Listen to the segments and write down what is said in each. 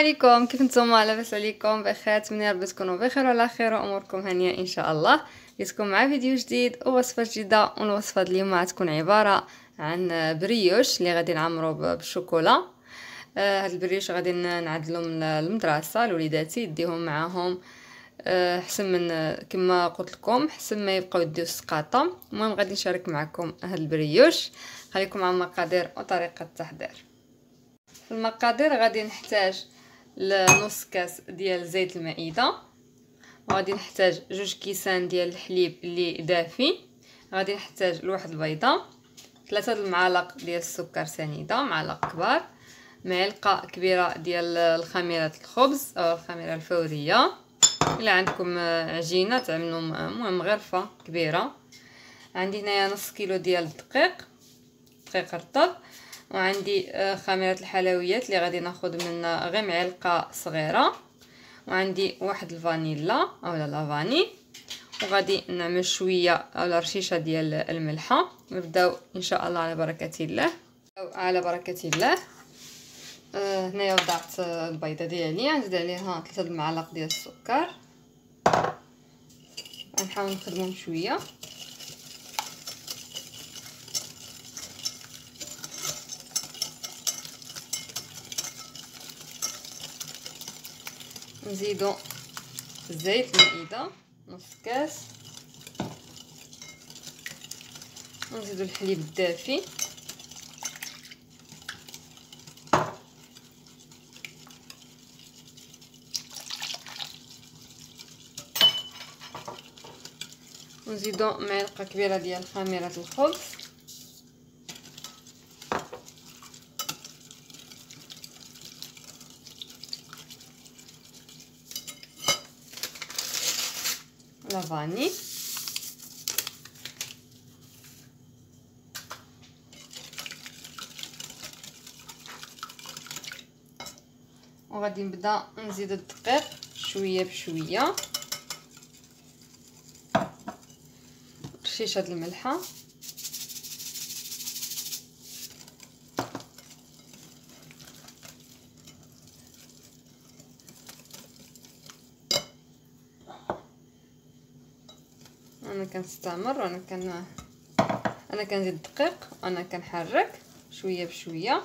عليكم، كيف نتوما؟ لاباس عليكم؟ بخير؟ نتمنى ربي تكونوا بخير وعلى خير واموركم هانيه ان شاء الله. جيتكم مع فيديو جديد ووصفه جديده، والوصفه اليوم غتكون عباره عن بريوش اللي غادي نعمرو بالشوكولا. هاد البريوش غادي نعدلو من المدرسه لوليداتي يديهم معاهم، حسن من كما قلت لكم، حسن ما يبقاو يديو السقاطه. المهم غادي نشارك معكم هاد البريوش. خليكم مع المقادير وطريقه التحضير. في المقادير غادي نحتاج لنص كاس ديال زيت المائده، وغادي نحتاج 2 كيسان ديال الحليب اللي دافي، غادي نحتاج لواحد البيضه، 3 المعالق ديال السكر سنيده معالق كبار، معلقه كبيره ديال الخميره الخبز او الخميره الفوريه. الا عندكم عجينه تعملوا المهم غرفه كبيره. عندي هنايا نص كيلو ديال الدقيق رطب، وعندي خميره الحلويات اللي غادي ناخذ منها غير معلقه صغيره، وعندي واحد الفانيلا اولا لافاني، وغادي نعمل شويه اولا رشيشه ديال الملحه. نبداو ان شاء الله على بركه الله. هنايا وضعت البيضه ديالي، نزيد عليها 3 المعالق ديال السكر، غنحاول نخدمهم شويه. نزيدو الزيت المائده نص كاس، ونزيدو الحليب الدافي، ونزيدو معلقه كبيره ديال خميره الخبز، لافاني، وغادي نبدا نزيد الدقيق شويه بشويه، رشيشه د الملحه، انا كنستمر انا كنزيد الدقيق وانا كنحرك شويه بشويه.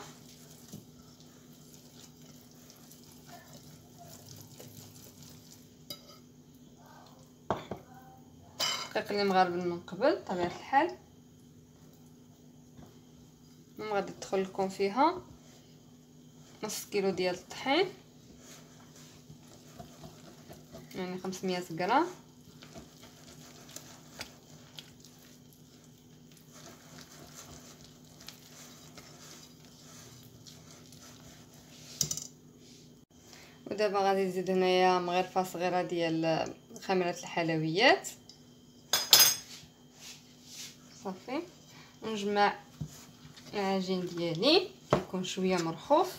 الدقيق اللي مغربل من قبل طبيعه الحال. غادي تدخل لكم فيها نص كيلو ديال الطحين، يعني 500 غرام، ودابا غادي نزيد هنايا مغرفه صغيره ديال خميره الحلويات صافي. نجمع العجين ديالي كيكون شويه مرخوف،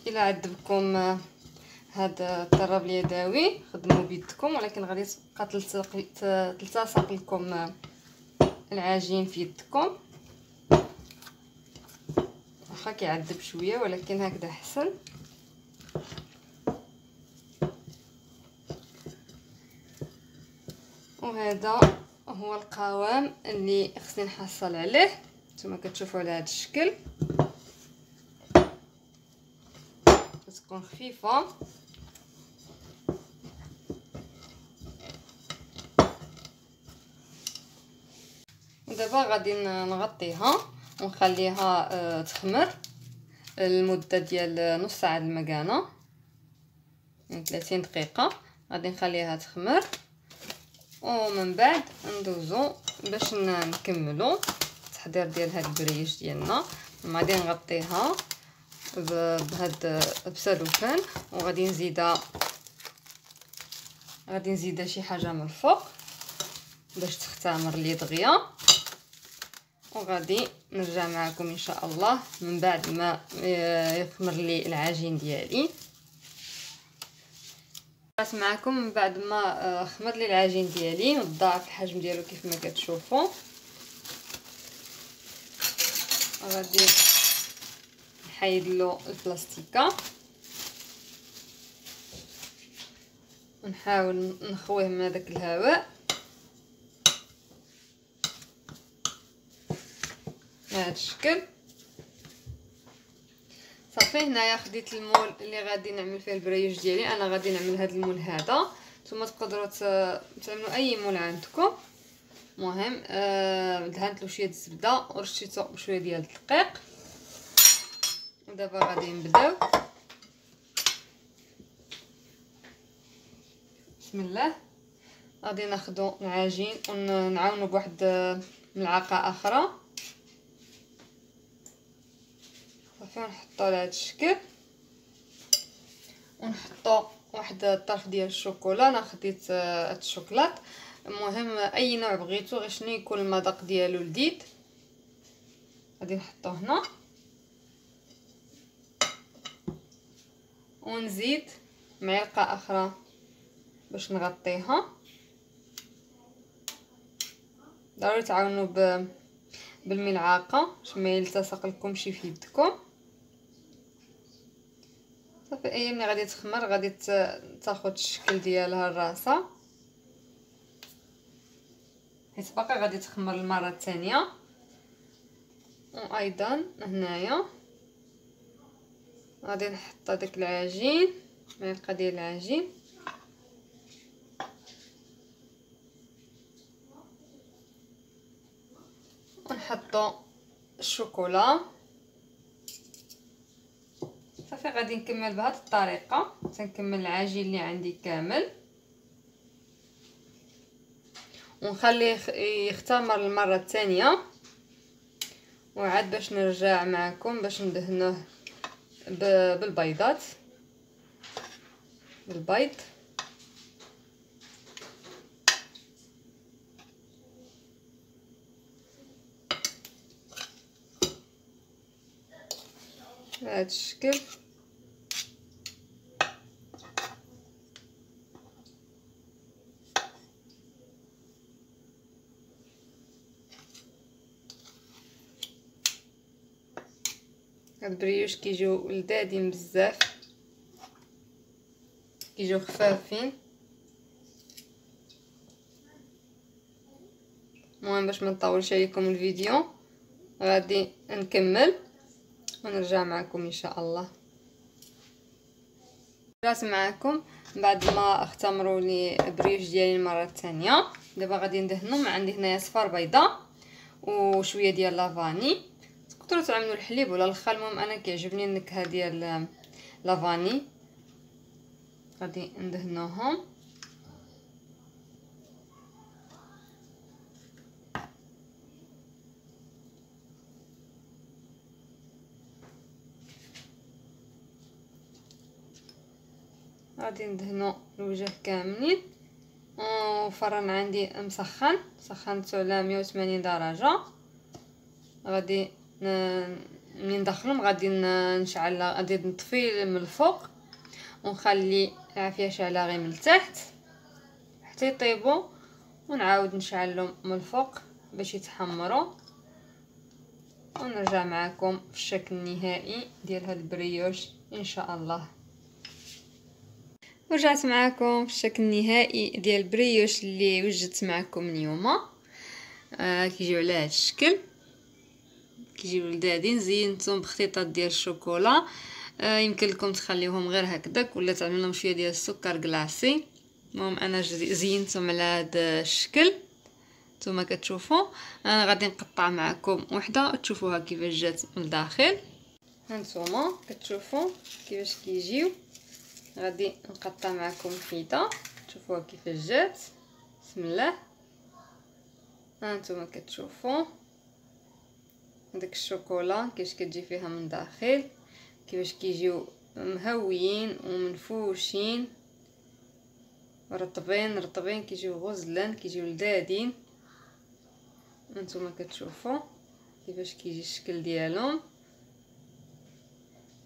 الا عجبكم هاد الطراب اليدوي خدموا بيدكم، ولكن غادي تبقى تلتصق لكم العجين في يدكم، واخا كيعذب شويه ولكن هكذا احسن. وهذا هو القوام اللي خصني نحصل عليه. نتوما كتشوفوا على هذا الشكل، كتكون خفيفه. ودابا غادي نغطيها ونخليها تخمر لمده ديال نص ساعه المكانه، يعني 30 دقيقه. غادي نخليها تخمر، ومن بعد ندوزو باش نكملو التحضير ديال هاد البريش ديالنا. غادي نغطيها بهاد بسلوفان، وغادي نزيدها شي حاجه من الفوق باش تختمر لي دغيا، وغادي نرجع معكم ان شاء الله من بعد ما يخمر لي العجين ديالي. رجعت معكم من بعد ما خمر لي العجين ديالي وضاعف الحجم ديالو كيف ما كتشوفوا. غادي نحيد له البلاستيكه ونحاول نخويه من هذاك الهواء بهذا الشكل. صافي هنايا خديت المول اللي غادي نعمل فيه البريوش ديالي. انا غادي نعمل هذا المول هذا، نتوما تقدروا تعملوا اي مول عندكم. المهم دهنت له شويه الزبده ورشيته بشويه ديال الدقيق. ودابا غادي نبداو. بسم الله. غادي ناخذوا العجين ونعاونوا بواحد ملعقه اخرى. صافي نحطوا لهذا الشكل ونحطوا واحد الطرف ديال الشوكولا. انا خديت هاد الشوكولات. المهم اي نوع بغيتو غير شنو يكون المذاق ديالو لذيذ. غادي نحطوه هنا ونزيد معلقه اخرى باش نغطيها. ضروري تعاونوا بالملعقه باش ما يلتصق لكمش في يدكم. صافي اي ملي غادي تخمر غادي تاخذ الشكل ديالها الراسه، حيت باقا غادي تخمر المره الثانيه. وايضا هنايا غادي نحط هذاك العجين، معلقه ديال العجين، ونحطو الشوكولا. صافي غادي نكمل بهذه الطريقه، تنكمل العجين اللي عندي كامل ونخليه يختمر المره الثانيه. وعاد باش نرجع معكم باش ندهنوه بالبيض. بهذا الشكل. هاد البريوش كيجيو لذاذين بزاف، كيجيو خفافين. المهم باش ما نطولش عليكم الفيديو غادي نكمل ونرجع معكم ان شاء الله. رجعت معكم بعد ما اختمروا لي البريوش ديالي المره الثانيه. دابا غادي ندهنهم. عندي هنايا صفار بيضاء وشويه ديال لافاني. تقدروا تعملوا الحليب ولا الخل، المهم انا كيعجبني النكهه ديال لافاني. غادي ندهنوهم. غادي ندهنو الوجه كاملين. وفرن عندي مسخن، سخنته على 180 درجه. غادي ملي ندخلهم غادي نشعل، غادي نطفي من الفوق ونخلي العافيه شاعله غير من التحت حتى يطيبوا، ونعاود نشعلهم من الفوق باش يتحمروا. ونرجع معكم في الشكل النهائي ديال هاد البريوش ان شاء الله. ورجعت معكم في الشكل النهائي ديال البريوش اللي وجدت معكم اليوم. كيجيو على هذا الشكل، كيجيو لذاذين. زينتهم بخطيطات ديال الشوكولا. يمكن لكم تخليوهم غير هكذاك ولا تعملوا لهم شويه ديال السكر كلاصي. المهم انا زينتهم على هذا الشكل نتوما كتشوفوا. انا غادي نقطع معكم وحده تشوفوها كيفاش جات من الداخل. هانتوما كتشوفوا كيفاش كيجيو. غادي نقطع معكم حيده تشوفوها كيفاش جات. بسم الله. هانتوما كتشوفوا هذاك الشوكولا كيفاش كتجي فيها من الداخل، كيفاش كيجيو مهويين ومنفوشين رطبين كيجيو غزلان، كيجيو لذاذين. هانتوما كتشوفوا كيفاش كيجي الشكل ديالهم،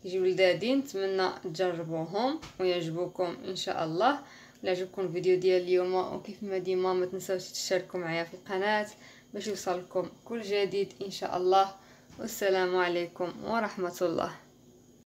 كيجيو لذاذين. نتمنى تجربوهم ويعجبوكم ان شاء الله. لا عجبكم الفيديو ديال اليوم، وكيف ما ديما ما تنساوش تشتركوا معايا في القناه باش يوصلكم كل جديد ان شاء الله. والسلام عليكم ورحمه الله.